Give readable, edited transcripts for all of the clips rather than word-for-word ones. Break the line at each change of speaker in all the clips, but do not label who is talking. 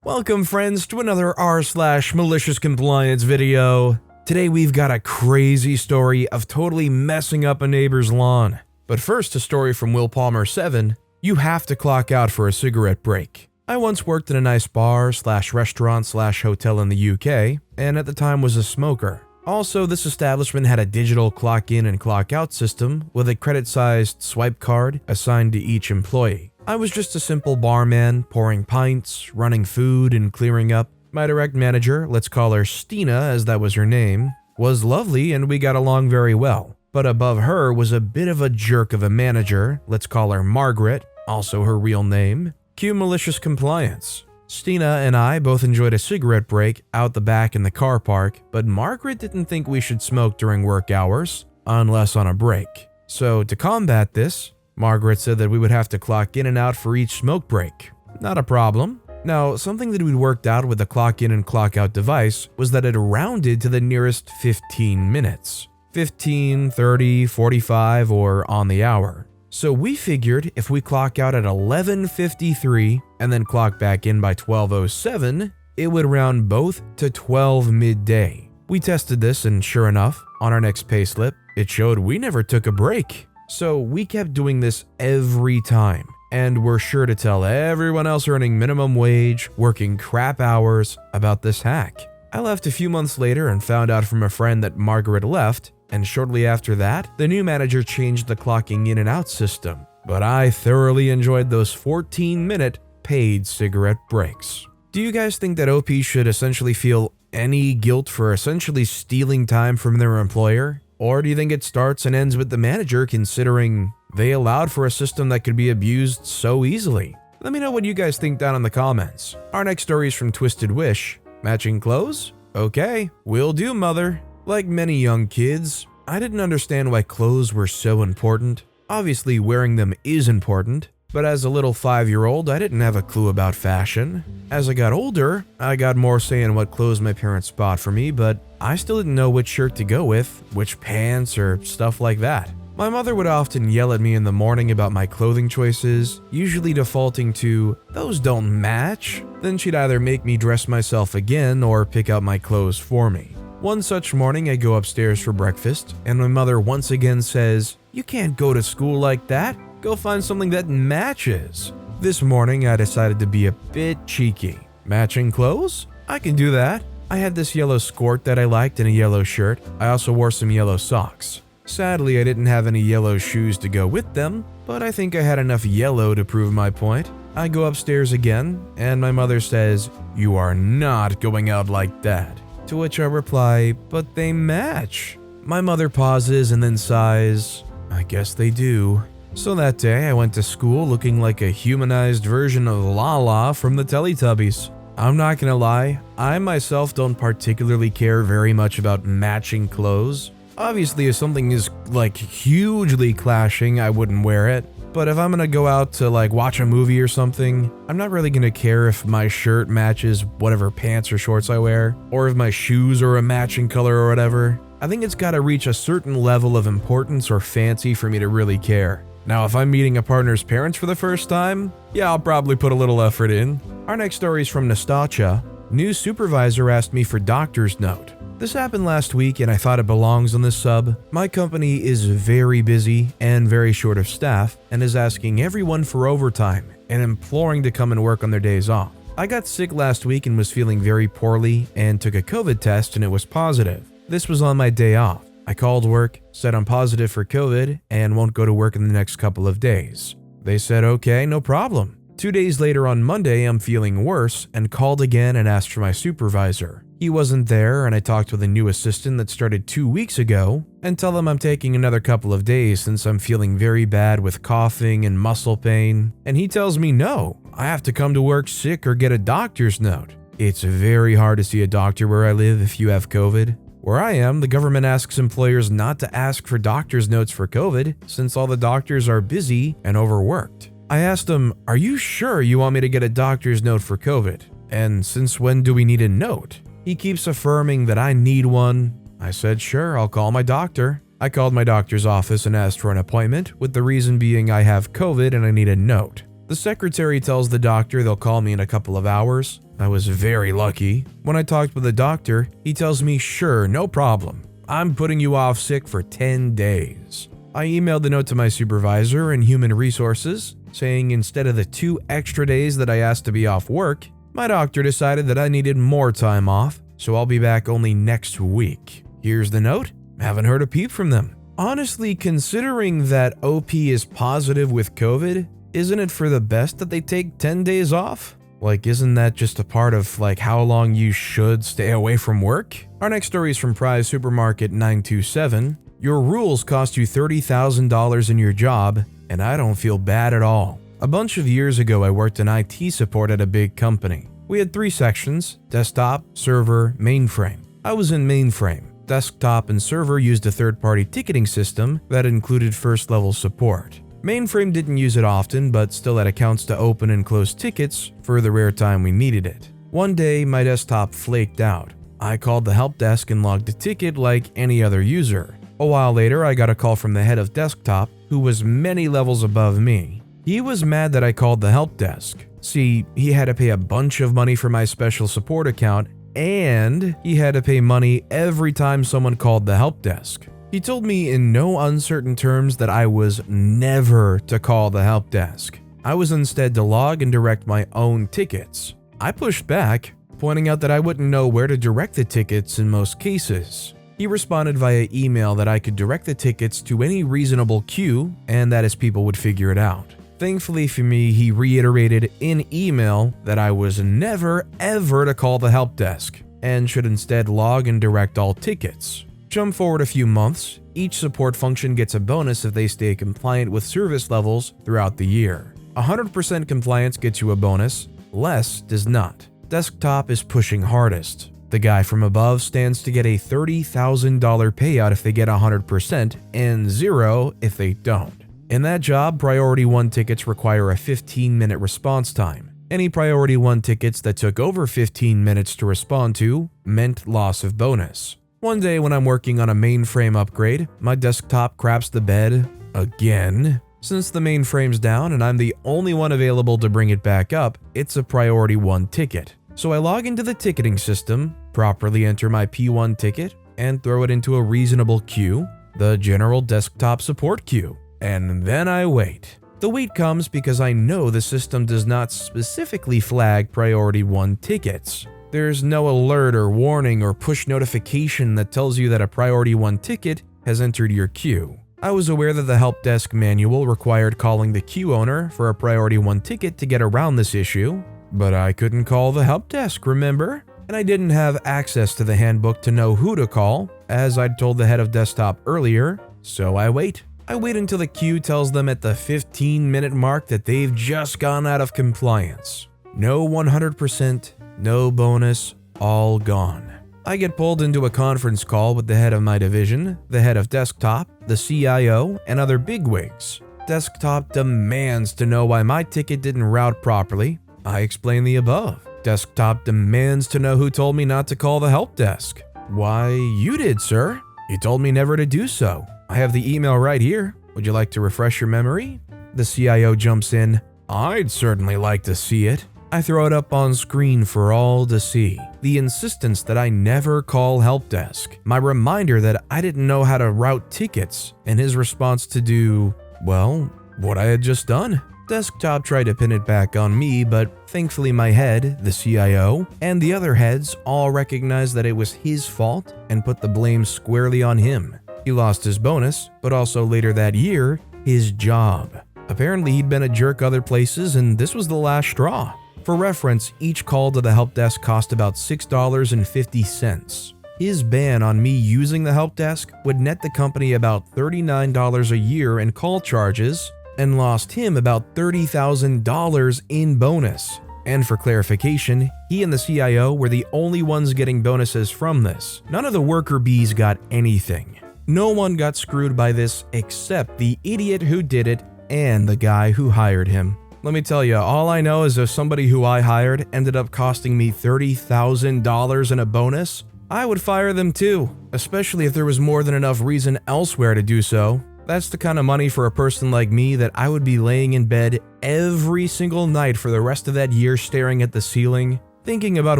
Welcome friends to another r/MaliciousCompliance video. Today we've got a crazy story of totally messing up a neighbor's lawn. But first, a story from Will Palmer 7, you have to clock out for a cigarette break. I once worked in a nice bar/restaurant/hotel in the UK, and at the time was a smoker. Also, this establishment had a digital clock in and clock out system with a credit-sized swipe card assigned to each employee. I was just a simple barman, pouring pints, running food, and clearing up. My direct manager, let's call her Stina as that was her name, was lovely and we got along very well. But above her was a bit of a jerk of a manager, let's call her Margaret, also her real name. Cue malicious compliance. Stina and I both enjoyed a cigarette break out the back in the car park, but Margaret didn't think we should smoke during work hours, unless on a break. So to combat this, Margaret said that we would have to clock in and out for each smoke break. Not a problem. Now, something that we'd worked out with the clock in and clock out device was that it rounded to the nearest 15 minutes. 15, 30, 45, or on the hour. So we figured if we clock out at 11:53 and then clock back in by 12:07, it would round both to 12 midday. We tested this and sure enough, on our next payslip, it showed we never took a break. So we kept doing this every time, and we're sure to tell everyone else earning minimum wage, working crap hours about this hack. I left a few months later and found out from a friend that Margaret left, and shortly after that, the new manager changed the clocking in and out system. But I thoroughly enjoyed those 14-minute paid cigarette breaks. Do you guys think that OP should essentially feel any guilt for essentially stealing time from their employer? Or do you think it starts and ends with the manager considering they allowed for a system that could be abused so easily? Let me know what you guys think down in the comments. Our next story is from Twisted Wish. Matching clothes? Okay, will do, mother. Like many young kids, I didn't understand why clothes were so important. Obviously, wearing them is important, but as a little 5-year-old, I didn't have a clue about fashion. As I got older, I got more say in what clothes my parents bought for me, but I still didn't know which shirt to go with, which pants, or stuff like that. My mother would often yell at me in the morning about my clothing choices, usually defaulting to, "Those don't match." Then she'd either make me dress myself again or pick out my clothes for me. One such morning, I go upstairs for breakfast, and my mother once again says, "You can't go to school like that. Go find something that matches." This morning, I decided to be a bit cheeky. Matching clothes? I can do that. I had this yellow skirt that I liked and a yellow shirt. I also wore some yellow socks. Sadly, I didn't have any yellow shoes to go with them, but I think I had enough yellow to prove my point. I go upstairs again, and my mother says, "You are not going out like that." To which I reply, "But they match." My mother pauses and then sighs, "I guess they do." So that day, I went to school looking like a humanized version of Lala from the Teletubbies. I'm not gonna lie, I myself don't particularly care very much about matching clothes. Obviously, if something is like hugely clashing, I wouldn't wear it. But if I'm gonna go out to like watch a movie or something, I'm not really gonna care if my shirt matches whatever pants or shorts I wear, or if my shoes are a matching color or whatever. I think it's gotta reach a certain level of importance or fancy for me to really care. Now, if I'm meeting a partner's parents for the first time, yeah, I'll probably put a little effort in. Our next story is from Nostalgia. New supervisor asked me for doctor's note. This happened last week and I thought it belongs on this sub. My company is very busy and very short of staff and is asking everyone for overtime and imploring to come and work on their days off. I got sick last week and was feeling very poorly and took a COVID test and it was positive. This was on my day off. I called work, said I'm positive for COVID and won't go to work in the next couple of days. They said, "Okay, no problem." 2 days later on Monday, I'm feeling worse and called again and asked for my supervisor. He wasn't there and I talked with a new assistant that started 2 weeks ago and tell him I'm taking another couple of days since I'm feeling very bad with coughing and muscle pain. And he tells me no, I have to come to work sick or get a doctor's note. It's very hard to see a doctor where I live if you have COVID. Where I am, the government asks employers not to ask for doctor's notes for COVID since all the doctors are busy and overworked. I asked him, "Are you sure you want me to get a doctor's note for COVID? And since when do we need a note?" He keeps affirming that I need one. I said, "Sure, I'll call my doctor." I called my doctor's office and asked for an appointment, with the reason being I have COVID and I need a note. The secretary tells the doctor they'll call me in a couple of hours. I was very lucky. When I talked with the doctor, he tells me, sure, no problem. I'm putting you off sick for 10 days. I emailed the note to my supervisor in Human Resources, saying instead of the 2 extra days that I asked to be off work, my doctor decided that I needed more time off, so I'll be back only next week. Here's the note. Haven't heard a peep from them. Honestly, considering that OP is positive with COVID, isn't it for the best that they take 10 days off? Like, isn't that just a part of how long you should stay away from work? Our next story is from Prize Supermarket 927. Your rules cost you $30,000 in your job, and I don't feel bad at all. A bunch of years ago, I worked in IT support at a big company. We had 3 sections: desktop, server, mainframe. I was in mainframe. Desktop and server used a third-party ticketing system that included first-level support. Mainframe didn't use it often, but still had accounts to open and close tickets for the rare time we needed it. One day, my desktop flaked out. I called the help desk and logged a ticket like any other user. A while later, I got a call from the head of desktop, who was many levels above me. He was mad that I called the help desk. See, he had to pay a bunch of money for my special support account, and he had to pay money every time someone called the help desk. He told me in no uncertain terms that I was never to call the help desk. I was instead to log and direct my own tickets. I pushed back, pointing out that I wouldn't know where to direct the tickets in most cases. He responded via email that I could direct the tickets to any reasonable queue and that his people would figure it out. Thankfully for me, he reiterated in email that I was never ever to call the help desk and should instead log and direct all tickets. Jump forward a few months, each support function gets a bonus if they stay compliant with service levels throughout the year. 100% compliance gets you a bonus, less does not. Desktop is pushing hardest. The guy from above stands to get a $30,000 payout if they get 100% and 0 if they don't. In that job, Priority 1 tickets require a 15-minute response time. Any Priority 1 tickets that took over 15 minutes to respond to meant loss of bonus. One day when I'm working on a mainframe upgrade, my desktop craps the bed again. Since the mainframe's down and I'm the only one available to bring it back up, it's a Priority 1 ticket. So I log into the ticketing system, properly enter my P1 ticket, and throw it into a reasonable queue, the general desktop support queue. And then I wait. The wait comes because I know the system does not specifically flag Priority 1 tickets. There's no alert or warning or push notification that tells you that a Priority 1 ticket has entered your queue. I was aware that the help desk manual required calling the queue owner for a Priority 1 ticket to get around this issue, but I couldn't call the help desk, remember? And I didn't have access to the handbook to know who to call, as I'd told the head of desktop earlier, so I wait. I wait until the queue tells them at the 15-minute mark that they've just gone out of compliance. No 100%, no bonus, all gone. I get pulled into a conference call with the head of my division, the head of desktop, the CIO, and other bigwigs. Desktop demands to know why my ticket didn't route properly. I explain the above. Desktop demands to know who told me not to call the help desk. Why, you did, sir. You told me never to do so. I have the email right here. Would you like to refresh your memory? The CIO jumps in. I'd certainly like to see it. I throw it up on screen for all to see. The insistence that I never call help desk. My reminder that I didn't know how to route tickets. And his response to do, well, what I had just done. Desktop tried to pin it back on me, but thankfully my head, the CIO, and the other heads all recognized that it was his fault and put the blame squarely on him. He lost his bonus, but also later that year, his job. Apparently he'd been a jerk other places and this was the last straw. For reference, each call to the help desk cost about $6.50. His ban on me using the help desk would net the company about $39 a year in call charges and lost him about $30,000 in bonus. And for clarification, he and the CIO were the only ones getting bonuses from this. None of the worker bees got anything. No one got screwed by this except the idiot who did it and the guy who hired him. Let me tell you, all I know is if somebody who I hired ended up costing me $30,000 in a bonus, I would fire them too, especially if there was more than enough reason elsewhere to do so. That's the kind of money for a person like me that I would be laying in bed every single night for the rest of that year staring at the ceiling, thinking about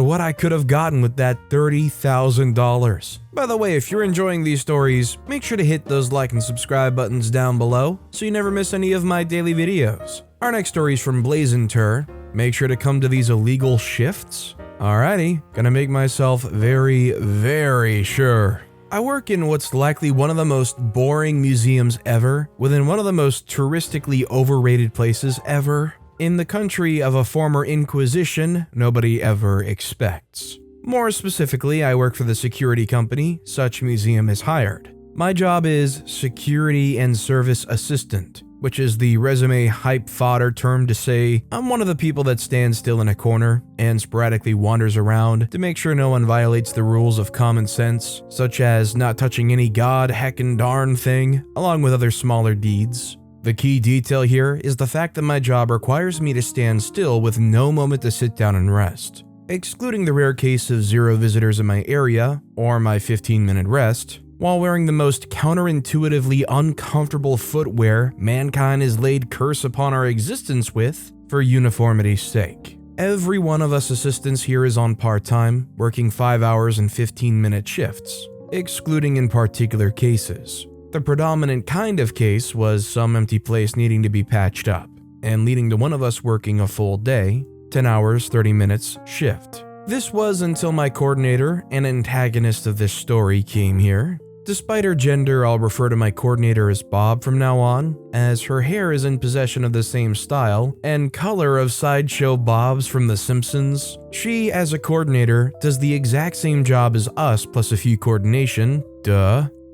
what I could have gotten with that $30,000. By the way, if you're enjoying these stories, make sure to hit those like and subscribe buttons down below so you never miss any of my daily videos. Our next story is from Blazentur. Make sure to come to these illegal shifts. Alrighty, gonna make myself very, very sure. I work in what's likely one of the most boring museums ever, within one of the most touristically overrated places ever, in the country of a former inquisition nobody ever expects. More specifically, I work for the security company such museum has hired. My job is security and service assistant, which is the resume hype fodder term to say I'm one of the people that stands still in a corner and sporadically wanders around to make sure no one violates the rules of common sense, such as not touching any god heckin' darn thing, along with other smaller deeds. The key detail here is the fact that my job requires me to stand still with no moment to sit down and rest. Excluding the rare case of 0 visitors in my area, or my 15-minute rest, while wearing the most counterintuitively uncomfortable footwear mankind has laid curse upon our existence with for uniformity's sake. Every one of us assistants here is on part-time, working 5 hours and 15-minute shifts, excluding in particular cases. The predominant kind of case was some empty place needing to be patched up, and leading to one of us working a full day, 10 hours, 30 minutes shift. This was until my coordinator and antagonist of this story came here. Despite her gender, I'll refer to my coordinator as Bob from now on, as her hair is in possession of the same style and color of Sideshow Bob's from The Simpsons. She, as a coordinator, does the exact same job as us plus a few coordination,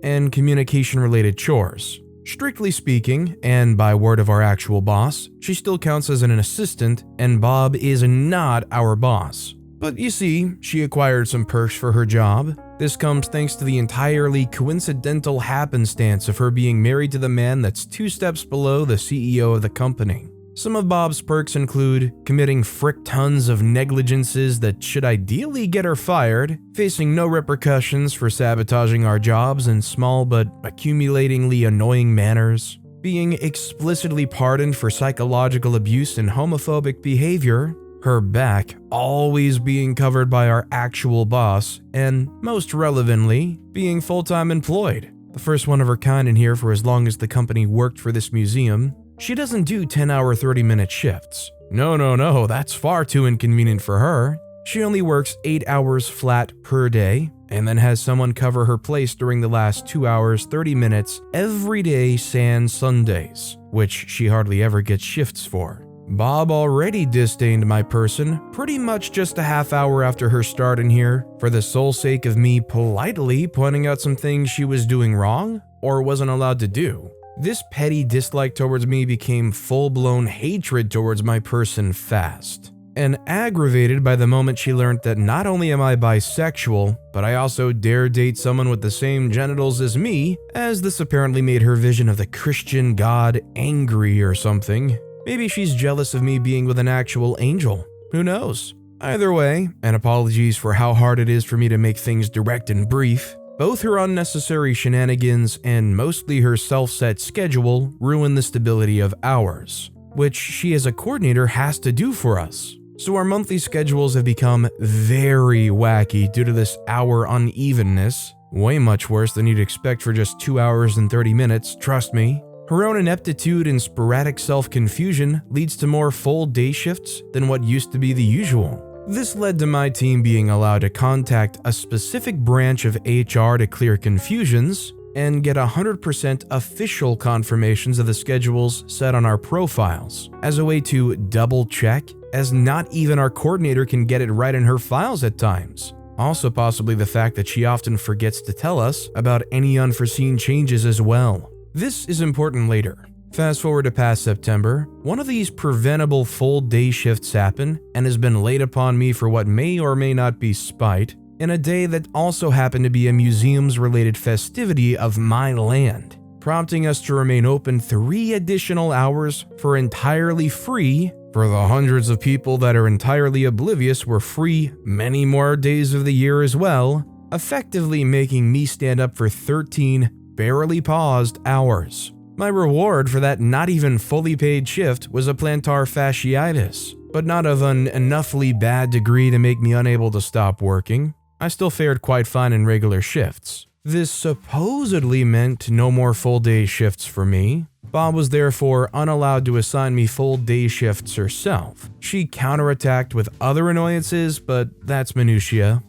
and communication-related chores. Strictly speaking, and by word of our actual boss, she still counts as an assistant, and Bob is not our boss. But you see, she acquired some perks for her job. This comes thanks to the entirely coincidental happenstance of her being married to the man that's 2 steps below the CEO of the company. Some of Bob's perks include committing frick tons of negligences that should ideally get her fired, facing no repercussions for sabotaging our jobs in small but accumulatingly annoying manners, being explicitly pardoned for psychological abuse and homophobic behavior, her back always being covered by our actual boss, and most relevantly, being full-time employed, the first one of her kind in here for as long as the company worked for this museum. She doesn't do 10-hour 30-minute shifts. No, that's far too inconvenient for her. She only works 8 hours flat per day, and then has someone cover her place during the last 2 hours 30 minutes every day sans Sundays, which she hardly ever gets shifts for. Bob already disdained my person pretty much just a half hour after her start in here, for the sole sake of me politely pointing out some things she was doing wrong or wasn't allowed to do. This petty dislike towards me became full-blown hatred towards my person fast, and aggravated by the moment she learned that not only am I bisexual, but I also dare date someone with the same genitals as me, as this apparently made her vision of the Christian God angry or something. Maybe she's jealous of me being with an actual angel. Who knows? Either way, and apologies for how hard it is for me to make things direct and brief, both her unnecessary shenanigans and mostly her self-set schedule ruin the stability of ours, which she as a coordinator has to do for us. So our monthly schedules have become very wacky due to this hour unevenness, way much worse than you'd expect for just 2 hours and 30 minutes, trust me. Her own ineptitude and sporadic self-confusion leads to more full day shifts than what used to be the usual. This led to my team being allowed to contact a specific branch of HR to clear confusions and get 100% official confirmations of the schedules set on our profiles as a way to double check, as not even our coordinator can get it right in her files at times. Also possibly the fact that she often forgets to tell us about any unforeseen changes as well. This is important later. Fast forward to past September, one of these preventable full day shifts happened and has been laid upon me for what may or may not be spite, in a day that also happened to be a museums-related festivity of my land, prompting us to remain open 3 additional hours for entirely free for the hundreds of people that are entirely oblivious we're free many more days of the year as well, effectively making me stand up for 13 barely paused hours. My reward for that not even fully paid shift was a plantar fasciitis, but not of an enoughly bad degree to make me unable to stop working. I still fared quite fine in regular shifts. This supposedly meant no more full-day shifts for me. Bob was therefore unallowed to assign me full-day shifts herself. She counterattacked with other annoyances, but that's minutia.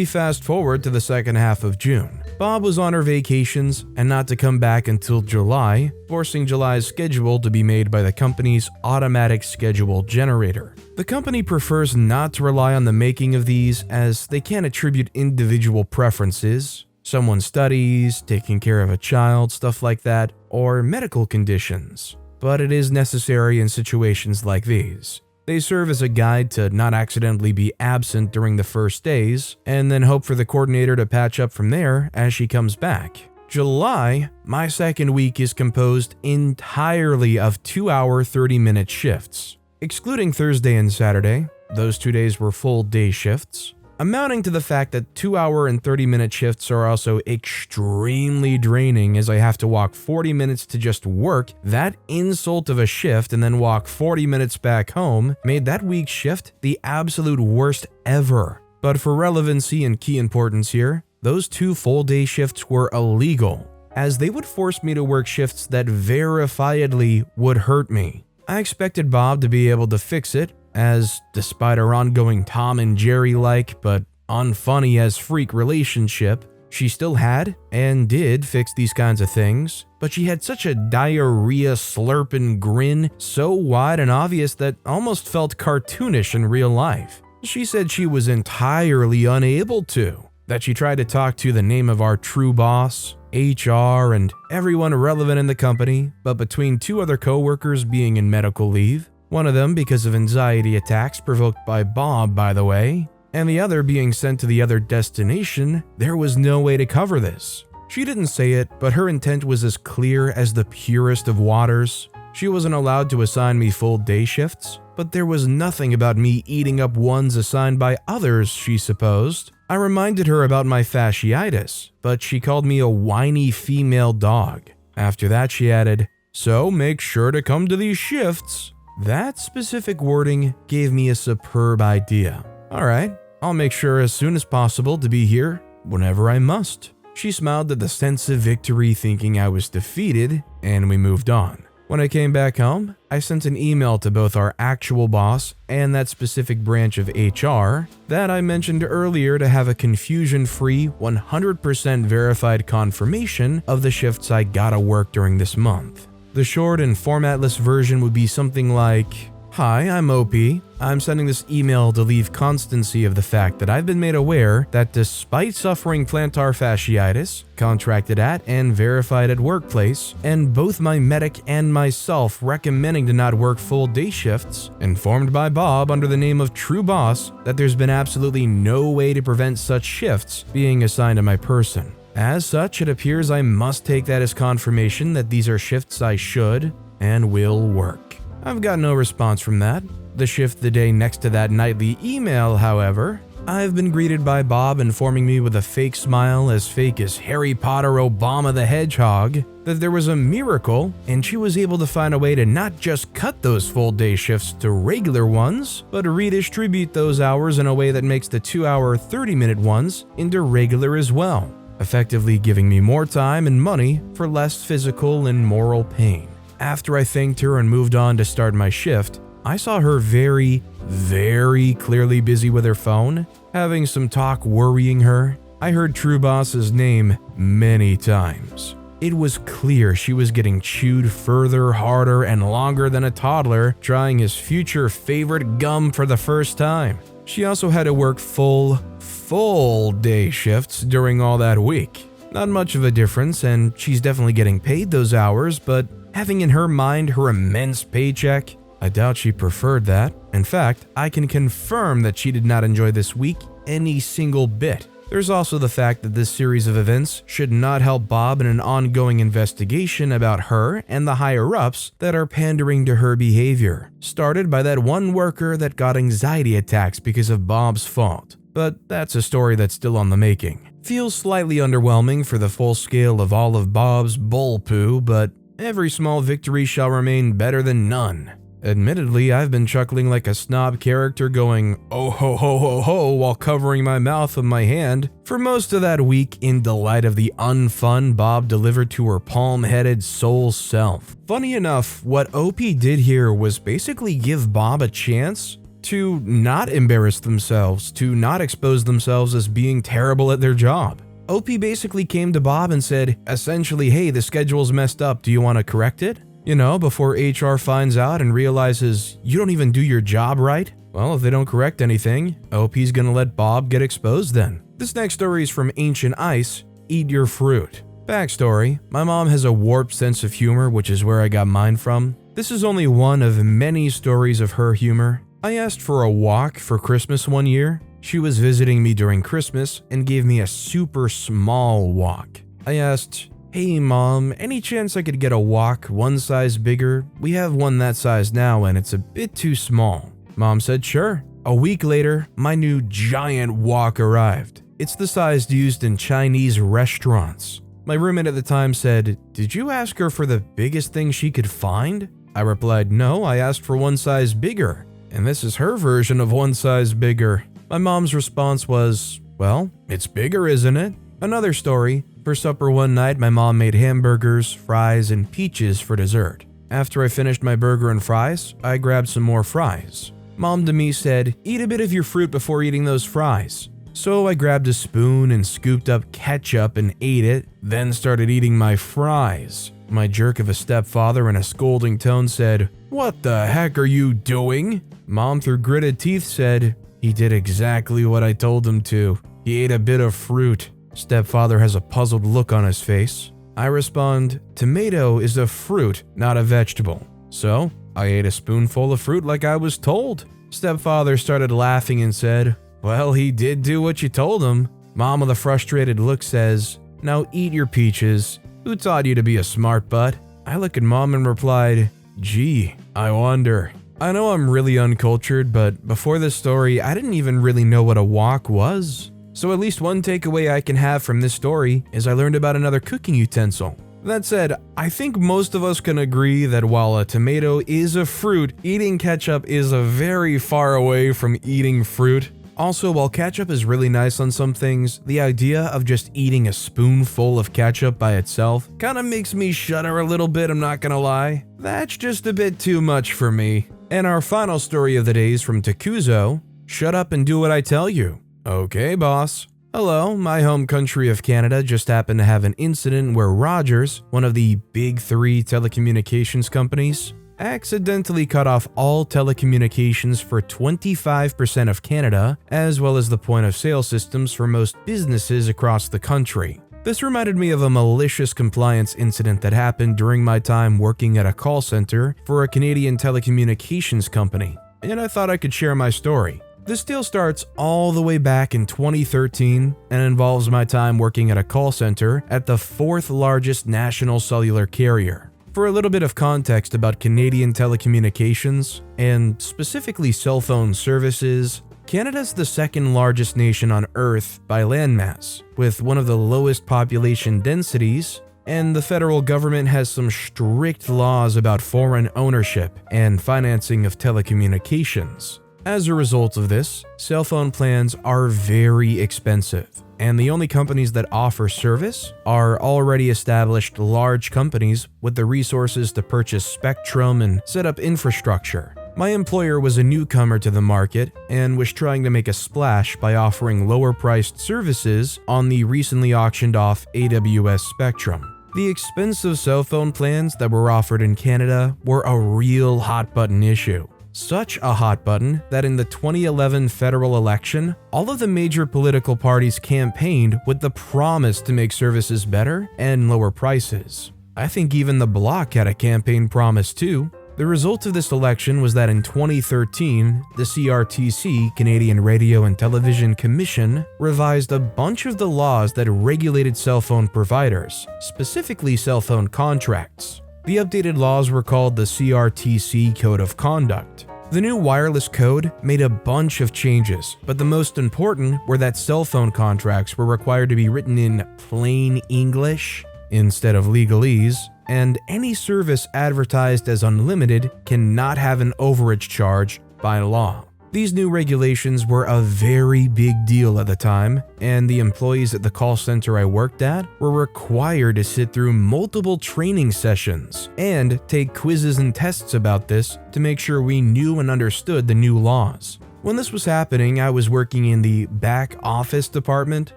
Fast forward to the second half of June. Bob was on her vacations and not to come back until July, forcing July's schedule to be made by the company's automatic schedule generator. The company prefers not to rely on the making of these as they can't attribute individual preferences, someone's studies, taking care of a child, stuff like that, or medical conditions. But it is necessary in situations like these. They serve as a guide to not accidentally be absent during the first days, and then hope for the coordinator to patch up from there as she comes back. July, my second week, is composed entirely of 2-hour 30-minute shifts. Excluding Thursday and Saturday, those 2 days were full day shifts, amounting to the fact that 2-hour and 30-minute shifts are also extremely draining as I have to walk 40 minutes to just work that insult of a shift and then walk 40 minutes back home made that week's shift the absolute worst ever. But for relevancy and key importance here, those 2 full-day shifts were illegal, as they would force me to work shifts that verifiably would hurt me. I expected Bob to be able to fix it, as despite our ongoing Tom and Jerry-like but unfunny as freak relationship, she still had and did fix these kinds of things, but she had such a diarrhea slurping grin so wide and obvious that almost felt cartoonish in real life. She said she was entirely unable to, that she tried to talk to the name of our true boss, HR, and everyone relevant in the company, but between 2 other coworkers being in medical leave, one of them because of anxiety attacks provoked by Bob, by the way, and the other being sent to the other destination, there was no way to cover this. She didn't say it, but her intent was as clear as the purest of waters. She wasn't allowed to assign me full day shifts, but there was nothing about me eating up ones assigned by others, she supposed. I reminded her about my fasciitis, but she called me a whiny female dog. After that, she added, "So make sure to come to these shifts." That specific wording gave me a superb idea. Alright, I'll make sure as soon as possible to be here whenever I must. She smiled at the sense of victory, thinking I was defeated, and we moved on. When I came back home, I sent an email to both our actual boss and that specific branch of HR that I mentioned earlier to have a confusion-free, 100% verified confirmation of the shifts I gotta work during this month. The short and formatless version would be something like, "Hi, I'm OP. I'm sending this email to leave constancy of the fact that I've been made aware that despite suffering plantar fasciitis, contracted at and verified at workplace, and both my medic and myself recommending to not work full day shifts, informed by Bob under the name of True Boss that there's been absolutely no way to prevent such shifts being assigned to my person. As such, it appears I must take that as confirmation that these are shifts I should and will work." I've got no response from that. The shift the day next to that nightly email, however, I've been greeted by Bob informing me with a fake smile as fake as Harry Potter Obama the Hedgehog that there was a miracle and she was able to find a way to not just cut those full day shifts to regular ones, but redistribute those hours in a way that makes the 2-hour 30-minute ones into regular as well, effectively giving me more time and money for less physical and moral pain. After I thanked her and moved on to start my shift, I saw her very, very clearly busy with her phone, having some talk worrying her. I heard True Boss's name many times. It was clear she was getting chewed further, harder, and longer than a toddler trying his future favorite gum for the first time. She also had to work full day shifts during all that week. Not much of a difference, and she's definitely getting paid those hours, but having in her mind her immense paycheck, I doubt she preferred that. In fact, I can confirm that she did not enjoy this week any single bit. There's also the fact that this series of events should not help Bob in an ongoing investigation about her and the higher-ups that are pandering to her behavior, started by that one worker that got anxiety attacks because of Bob's fault. But that's a story that's still on the making. Feels slightly underwhelming for the full scale of all of Bob's bull poo, but every small victory shall remain better than none. Admittedly, I've been chuckling like a snob character going, oh ho ho ho ho, while covering my mouth with my hand for most of that week in delight of the unfun Bob delivered to her palm-headed soul self. Funny enough, what OP did here was basically give Bob a chance to not embarrass themselves, to not expose themselves as being terrible at their job. OP basically came to Bob and said, essentially, hey, the schedule's messed up, do you want to correct it? You know, before HR finds out and realizes you don't even do your job right? Well, if they don't correct anything, OP's gonna let Bob get exposed then. This next story is from Ancient Ice, Eat Your Fruit. Backstory, my mom has a warped sense of humor, which is where I got mine from. This is only one of many stories of her humor. I asked for a walk for Christmas one year. She was visiting me during Christmas and gave me a super small walk. I asked, hey mom, any chance I could get a walk one size bigger? We have one that size now and it's a bit too small. Mom said sure. A week later, my new giant walk arrived. It's the size used in Chinese restaurants. My roommate at the time said, did you ask her for the biggest thing she could find? I replied, no, I asked for one size bigger. And this is her version of one size bigger. My mom's response was, well, it's bigger, isn't it? Another story. For supper one night, my mom made hamburgers, fries, and peaches for dessert. After I finished my burger and fries, I grabbed some more fries. Mom to me said, eat a bit of your fruit before eating those fries. So I grabbed a spoon and scooped up ketchup and ate it, then started eating my fries. My jerk of a stepfather in a scolding tone said, what the heck are you doing? Mom through gritted teeth said, he did exactly what I told him to. He ate a bit of fruit. Stepfather has a puzzled look on his face. I respond, tomato is a fruit, not a vegetable. So, I ate a spoonful of fruit like I was told. Stepfather started laughing and said, well, he did do what you told him. Mom with a frustrated look says, now eat your peaches. Who taught you to be a smart butt? I look at mom and replied, gee, I wonder. I know I'm really uncultured, but before this story, I didn't even really know what a wok was. So at least one takeaway I can have from this story is I learned about another cooking utensil. That said, I think most of us can agree that while a tomato is a fruit, eating ketchup is a very far away from eating fruit. Also, while ketchup is really nice on some things, the idea of just eating a spoonful of ketchup by itself kinda makes me shudder a little bit, I'm not gonna lie. That's just a bit too much for me. And our final story of the day is from Takuzo, shut up and do what I tell you. Okay, boss. Hello, my home country of Canada just happened to have an incident where Rogers, one of the big three telecommunications companies, accidentally cut off all telecommunications for 25% of Canada, as well as the point-of-sale systems for most businesses across the country. This reminded me of a malicious compliance incident that happened during my time working at a call center for a Canadian telecommunications company, and I thought I could share my story. This deal starts all the way back in 2013 and involves my time working at a call center at the fourth largest national cellular carrier. For a little bit of context about Canadian telecommunications, and specifically cell phone services, Canada's the second largest nation on Earth by landmass, with one of the lowest population densities, and the federal government has some strict laws about foreign ownership and financing of telecommunications. As a result of this, cell phone plans are very expensive, and the only companies that offer service are already established large companies with the resources to purchase spectrum and set up infrastructure. My employer was a newcomer to the market and was trying to make a splash by offering lower-priced services on the recently auctioned off AWS spectrum. The expensive cell phone plans that were offered in Canada were a real hot-button issue. Such a hot button that in the 2011 federal election, all of the major political parties campaigned with the promise to make services better and lower prices. I think even the Bloc had a campaign promise too. The result of this election was that in 2013, the CRTC, Canadian Radio and Television Commission, revised a bunch of the laws that regulated cell phone providers, specifically cell phone contracts. The updated laws were called the CRTC Code of Conduct. The new wireless code made a bunch of changes, but the most important were that cell phone contracts were required to be written in plain English instead of legalese, and any service advertised as unlimited cannot have an overage charge by law. These new regulations were a very big deal at the time, and the employees at the call center I worked at were required to sit through multiple training sessions and take quizzes and tests about this to make sure we knew and understood the new laws. When this was happening, I was working in the back office department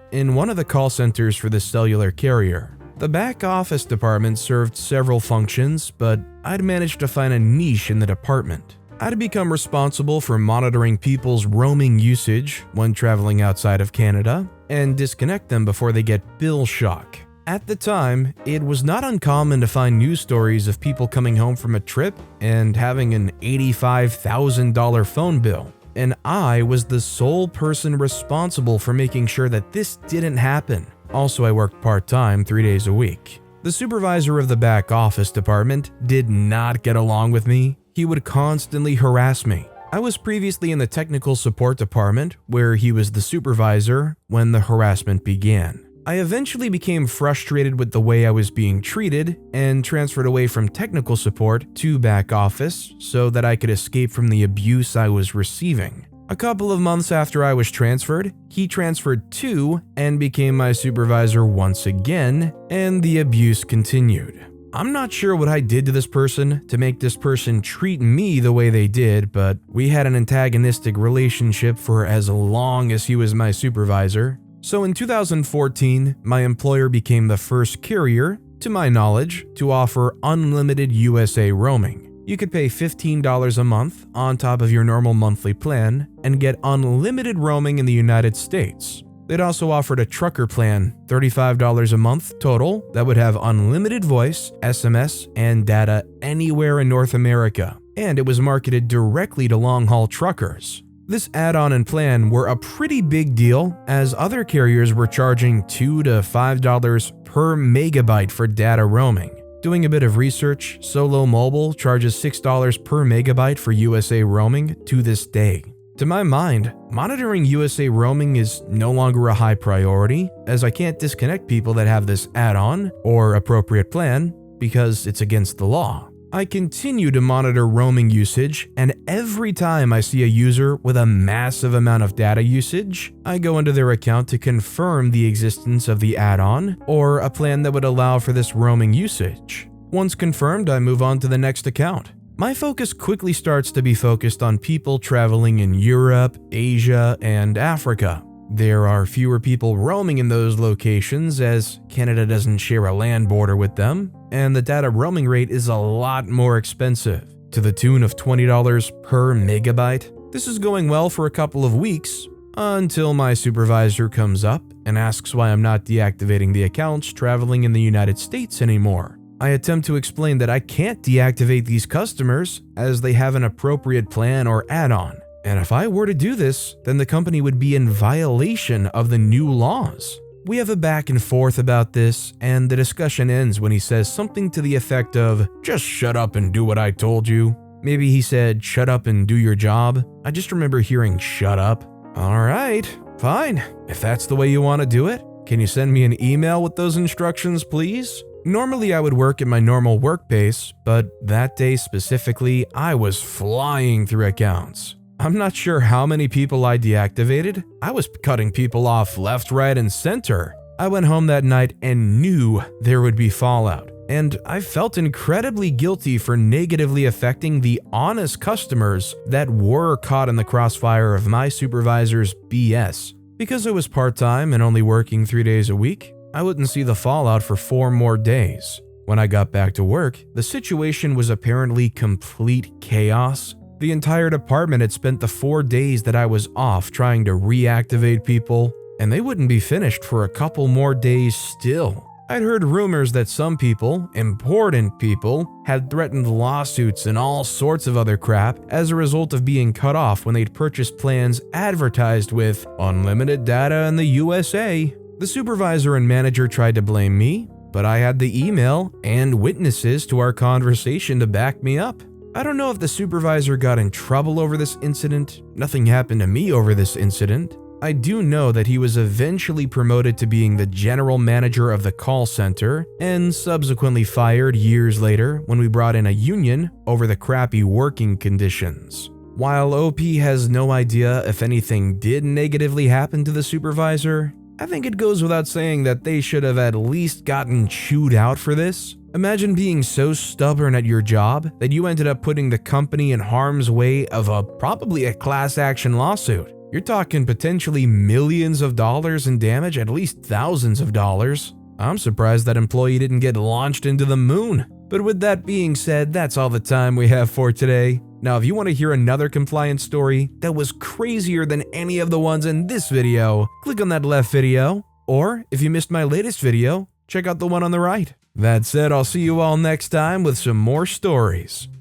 in one of the call centers for the cellular carrier. The back office department served several functions, but I'd managed to find a niche in the department. I'd become responsible for monitoring people's roaming usage when traveling outside of Canada and disconnect them before they get bill shock. At the time, it was not uncommon to find news stories of people coming home from a trip and having an $85,000 phone bill, and I was the sole person responsible for making sure that this didn't happen. Also, I worked part-time 3 days a week. The supervisor of the back office department did not get along with me. He would constantly harass me. I was previously in the technical support department, where he was the supervisor when the harassment began. I eventually became frustrated with the way I was being treated and transferred away from technical support to back office so that I could escape from the abuse I was receiving. A couple of months after I was transferred, he transferred too and became my supervisor once again, and the abuse continued. I'm not sure what I did to this person to make this person treat me the way they did, but we had an antagonistic relationship for as long as he was my supervisor. So in 2014, my employer became the first carrier, to my knowledge, to offer unlimited USA roaming. You could pay $15 a month on top of your normal monthly plan and get unlimited roaming in the United States. They'd also offered a trucker plan, $35 a month total, that would have unlimited voice, SMS, and data anywhere in North America, and it was marketed directly to long-haul truckers. This add-on and plan were a pretty big deal, as other carriers were charging $2 to $5 per megabyte for data roaming. Doing a bit of research, Solo Mobile charges $6 per megabyte for USA roaming to this day. To my mind, monitoring USA roaming is no longer a high priority, as I can't disconnect people that have this add-on or appropriate plan because it's against the law. I continue to monitor roaming usage, and every time I see a user with a massive amount of data usage, I go into their account to confirm the existence of the add-on or a plan that would allow for this roaming usage. Once confirmed, I move on to the next account. My focus quickly starts to be focused on people traveling in Europe, Asia, and Africa. There are fewer people roaming in those locations as Canada doesn't share a land border with them, and the data roaming rate is a lot more expensive, to the tune of $20 per megabyte. This is going well for a couple of weeks, until my supervisor comes up and asks why I'm not deactivating the accounts traveling in the United States anymore. I attempt to explain that I can't deactivate these customers as they have an appropriate plan or add-on, and if I were to do this, then the company would be in violation of the new laws. We have a back and forth about this, and the discussion ends when he says something to the effect of, "Just shut up and do what I told you." Maybe he said, "Shut up and do your job." I just remember hearing "shut up." Alright, fine. If that's the way you want to do it, can you send me an email with those instructions, please? Normally I would work at my normal work pace, but that day specifically, I was flying through accounts. I'm not sure how many people I deactivated. I was cutting people off left, right, and center. I went home that night and knew there would be fallout, and I felt incredibly guilty for negatively affecting the honest customers that were caught in the crossfire of my supervisor's BS. Because I was part-time and only working 3 days a week, I wouldn't see the fallout for 4 more days. When I got back to work, the situation was apparently complete chaos. The entire department had spent the 4 days that I was off trying to reactivate people, and they wouldn't be finished for a couple more days still. I'd heard rumors that some people, important people, had threatened lawsuits and all sorts of other crap as a result of being cut off when they'd purchased plans advertised with unlimited data in the USA. The supervisor and manager tried to blame me, but I had the email and witnesses to our conversation to back me up. I don't know if the supervisor got in trouble over this incident. Nothing happened to me over this incident. I do know that he was eventually promoted to being the general manager of the call center and subsequently fired years later when we brought in a union over the crappy working conditions. While OP has no idea if anything did negatively happen to the supervisor, I think it goes without saying that they should have at least gotten chewed out for this. Imagine being so stubborn at your job that you ended up putting the company in harm's way of probably a class action lawsuit. You're talking potentially millions of dollars in damage, at least thousands of dollars. I'm surprised that employee didn't get launched into the moon. But with that being said, that's all the time we have for today. Now, if you want to hear another compliance story that was crazier than any of the ones in this video, click on that left video. Or if you missed my latest video, check out the one on the right. That said, I'll see you all next time with some more stories.